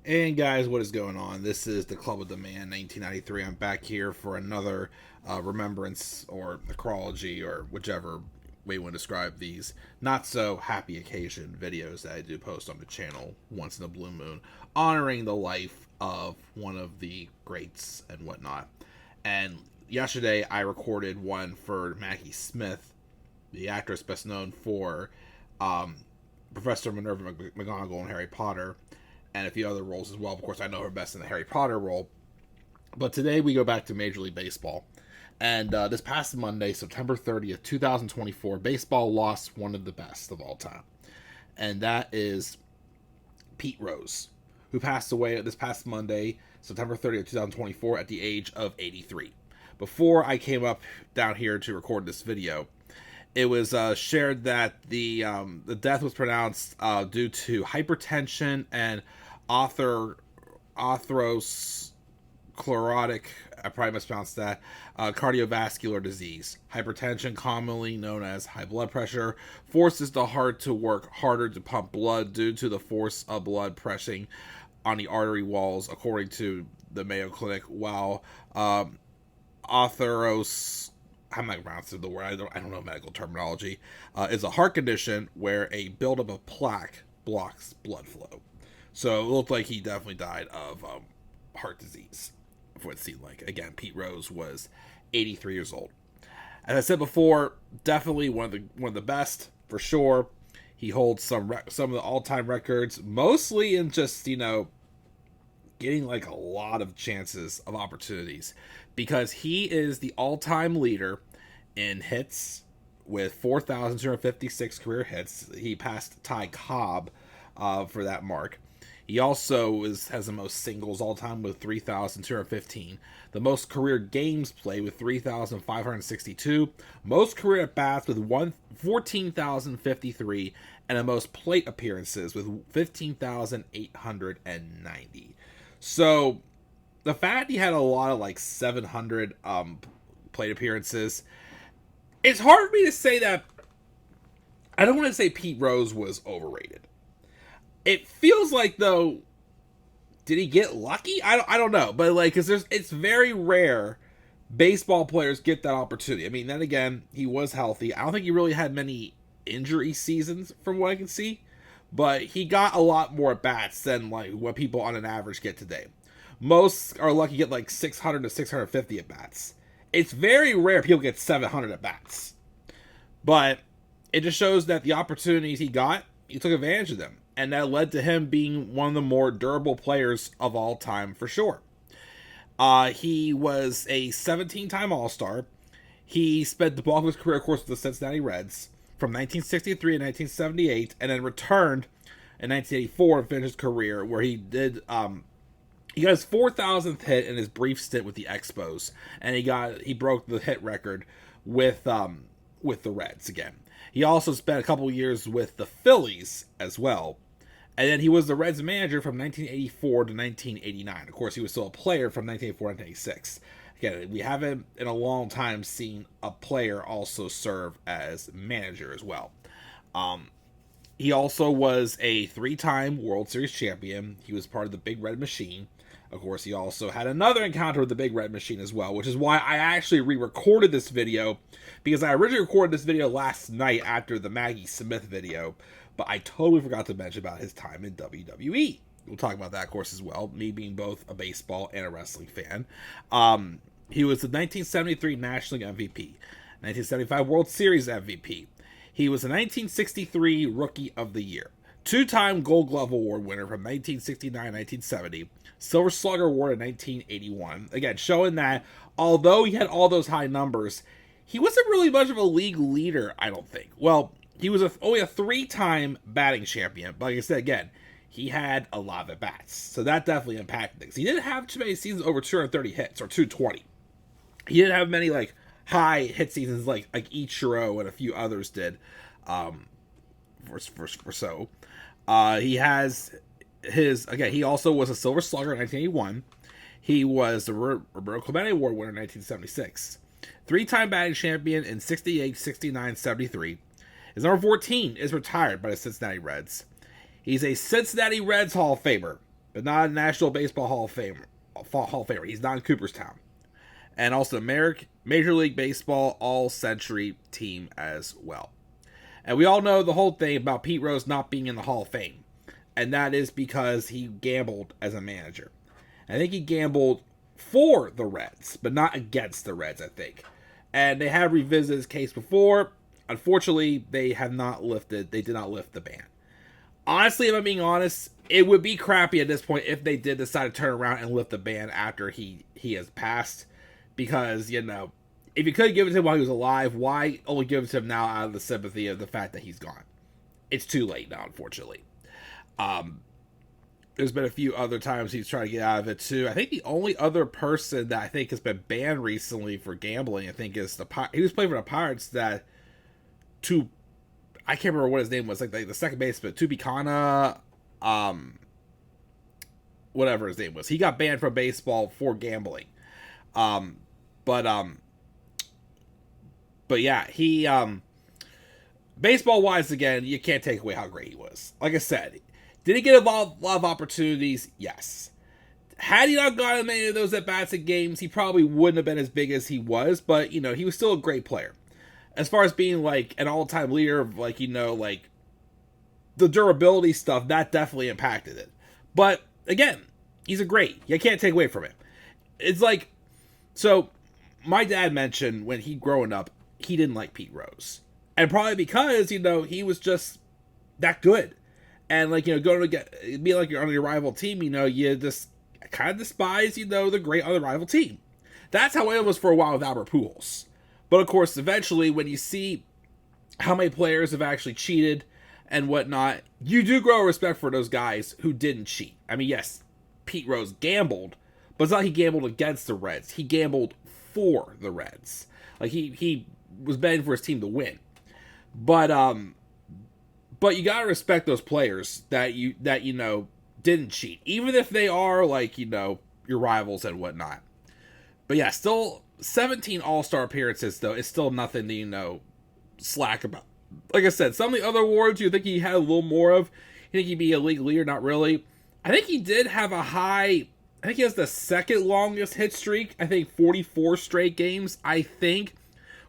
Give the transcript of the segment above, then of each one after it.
And guys, what is going on? This is the Club of the Man 1993. I'm back here for another remembrance or necrology or whichever way you want to describe these not so happy occasion videos that I do post on the channel once in a blue moon, honoring the life of one of the greats and whatnot. And yesterday I recorded one for Maggie Smith, the actress best known for Professor Minerva McGonagall in Harry Potter, and a few other roles as well. Of course, I know her best in the Harry Potter role. But today we go back to Major League Baseball. And this past Monday, September 30th, 2024, baseball lost one of the best of all time. And that is Pete Rose, who passed away this past Monday, September 30th, 2024, at the age of 83. Before I came up down here to record this video, it was shared that the death was pronounced due to hypertension and atherosclerotic, I probably mispronounced that, cardiovascular disease. Hypertension, commonly known as high blood pressure, forces the heart to work harder to pump blood due to the force of blood pressing on the artery walls, according to the Mayo Clinic, while atheros... I'm not pronouncing the word. I don't know medical terminology. Is a heart condition where a buildup of plaque blocks blood flow. So it looked like he definitely died of heart disease, for what it seemed like. Again, Pete Rose was 83 years old. As I said before, definitely one of the best for sure. He holds some of the all-time records, mostly in just getting like a lot of chances of opportunities, because he is the all-time leader in hits with 4,256 career hits. He passed Ty Cobb for that mark. He also has the most singles all-time with 3,215. The most career games played with 3,562. Most career at-bats with 14,053. And the most plate appearances with 15,890. So the fact he had a lot of like 700 plate appearances, it's hard for me to say that. I don't want to say Pete Rose was overrated. It feels like, though, did he get lucky? I don't know, but like, because it's very rare baseball players get that opportunity. I mean, then again, he was healthy. I don't think he really had many injury seasons from what I can see, but he got a lot more at bats than like what people on an average get today. Most are lucky to get like 600 to 650 at bats. It's very rare people get 700 at bats, but it just shows that the opportunities he got, he took advantage of them, and that led to him being one of the more durable players of all time for sure. He was a 17-time All-Star. He spent the bulk of his career, of course, with the Cincinnati Reds from 1963 and 1978, and then returned in 1984 and finished his career where he did. He got his 4,000th hit in his brief stint with the Expos, and he broke the hit record with the Reds again. He also spent a couple years with the Phillies as well, and then he was the Reds manager from 1984 to 1989. Of course, he was still a player from 1984 to 1986. Again, we haven't in a long time seen a player also serve as manager as well. He also was a 3-time World Series champion. He was part of the Big Red Machine. Of course, he also had another encounter with the Big Red Machine as well, which is why I actually re-recorded this video, because I originally recorded this video last night after the Maggie Smith video, but I totally forgot to mention about his time in WWE. We'll talk about that, of course, as well, me being both a baseball and a wrestling fan. He was the 1973 National League MVP, 1975 World Series MVP. He was the 1963 Rookie of the Year, 2-time Gold Glove Award winner from 1969-1970, Silver Slugger Award in 1981. Again, showing that although he had all those high numbers, he wasn't really much of a league leader, I don't think. Well, he was only a 3-time batting champion, but like I said, again, he had a lot of at-bats, so that definitely impacted things. He didn't have too many seasons over 230 hits, or 220. He didn't have many like high hit seasons like Ichiro and a few others did. He has he also was a Silver Slugger in 1981. He was the Roberto Clemente Award winner in 1976. 3-time batting champion in 68, 69, 73. His number 14 is retired by the Cincinnati Reds. He's a Cincinnati Reds Hall of Famer. but not a National Baseball Hall of Famer. He's not in Cooperstown. And also Major League Baseball All-Century team as well. And we all know the whole thing about Pete Rose not being in the Hall of Fame. And that is because he gambled as a manager. I think he gambled for the Reds, but not against the Reds, I think. And they have revisited his case before. Unfortunately, they did not lift the ban. Honestly, if I'm being honest, it would be crappy at this point if they did decide to turn around and lift the ban after he has passed. Because, you know, if you could give it to him while he was alive, why only give it to him now out of the sympathy of the fact that he's gone? It's too late now, unfortunately. There's been a few other times he's trying to get out of it too. I think the only other person that I think has been banned recently for gambling, I think, is he was playing for the Pirates I can't remember what his name was, like the second baseman, Tubicana, whatever his name was. He got banned from baseball for gambling. But yeah, he, baseball wise, again, you can't take away how great he was. Like I said, did he get a lot of opportunities? Yes. Had he not gotten many of those at-bats in games, he probably wouldn't have been as big as he was, but, you know, he was still a great player. As far as being, like, an all-time leader of, like, you know, like, the durability stuff, that definitely impacted it. But, again, he's a great. You can't take away from it. It's like, so, my dad mentioned when he growing up, he didn't like Pete Rose. And probably because, you know, he was just that good. And, like, you know, going to be like you're on your rival team, you know, you just kind of despise, you know, the great other rival team. That's how it was for a while with Albert Pujols. But, of course, eventually, when you see how many players have actually cheated and whatnot, you do grow a respect for those guys who didn't cheat. I mean, yes, Pete Rose gambled, but it's not like he gambled against the Reds. He gambled for the Reds. Like, he was betting for his team to win. But you gotta respect those players that you know didn't cheat, even if they are, like, you know, your rivals and whatnot. But yeah, still 17 All-Star appearances though is still nothing to, you know, slack about. Like I said, some of the other awards you think he had a little more of. You think he'd be a league leader? Not really. I think he did have a high. I think he has the second longest hit streak. I think 44 straight games. I think.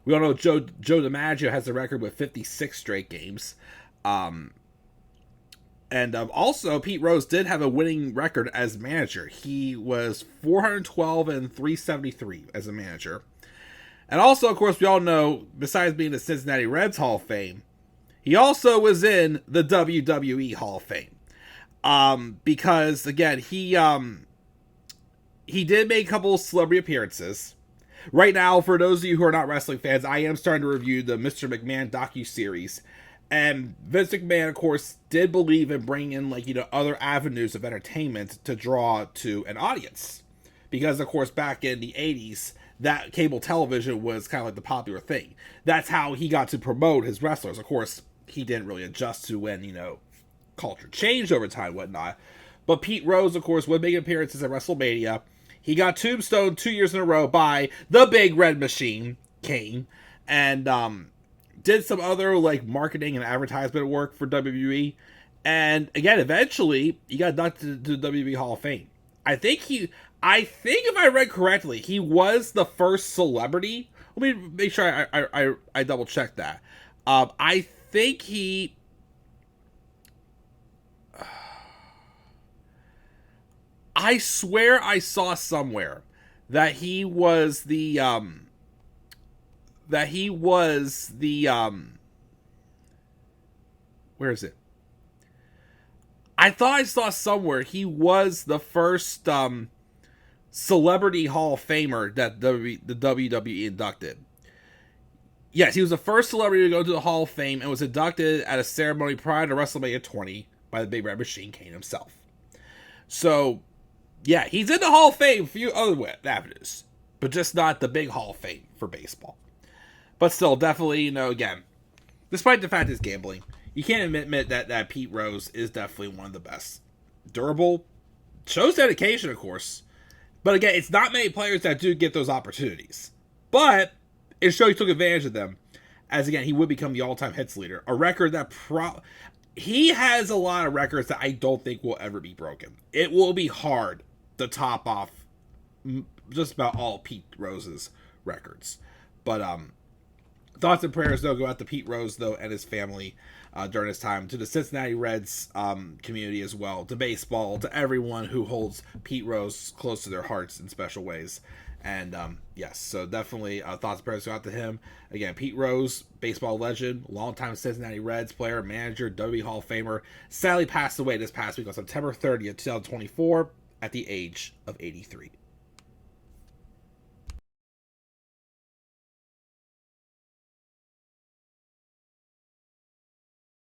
We all know Joe DiMaggio has the record with 56 straight games. Also, Pete Rose did have a winning record as manager. He was 412 and 373 as a manager. And also, of course, we all know, besides being the Cincinnati Reds Hall of Fame, he also was in the WWE Hall of Fame. Because, again, he did make a couple celebrity appearances. Right now, for those of you who are not wrestling fans, I am starting to review the Mr. McMahon docuseries. And Vince McMahon, of course, did believe in bringing in, like, you know, other avenues of entertainment to draw to an audience. Because, of course, back in the 80s, that cable television was kind of like the popular thing. That's how he got to promote his wrestlers. Of course, he didn't really adjust to when, you know, culture changed over time and whatnot. But Pete Rose, of course, would make appearances at WrestleMania. He got tombstoned 2 years in a row by the Big Red Machine, Kane. And, did some other, like, marketing and advertisement work for WWE. And, again, eventually, he got inducted to the WWE Hall of Fame. I think if I read correctly, he was the first celebrity. Let me make sure I double check that. I think I swear I saw somewhere that he was the, where is it? I thought I saw somewhere he was the first, celebrity Hall of Famer that the WWE inducted. Yes, he was the first celebrity to go to the Hall of Fame and was inducted at a ceremony prior to WrestleMania 20 by the Big Red Machine, Kane himself. So, yeah, he's in the Hall of Fame for a few other avenues, but just not the big Hall of Fame for baseball. But still, definitely, you know, again, despite the fact it's gambling, you can't admit that Pete Rose is definitely one of the best. Durable, shows dedication, of course. But again, it's not many players that do get those opportunities. But it shows he took advantage of them. As again, he would become the all-time hits leader. A record that he has a lot of records that I don't think will ever be broken. It will be hard to top off just about all Pete Rose's records. But thoughts and prayers, though, go out to Pete Rose, though, and his family during his time, to the Cincinnati Reds community as well, to baseball, to everyone who holds Pete Rose close to their hearts in special ways. And yes, so definitely thoughts and prayers go out to him. Again, Pete Rose, baseball legend, longtime Cincinnati Reds player, manager, WWE Hall of Famer, sadly passed away this past week on September 30th, 2024, at the age of 83.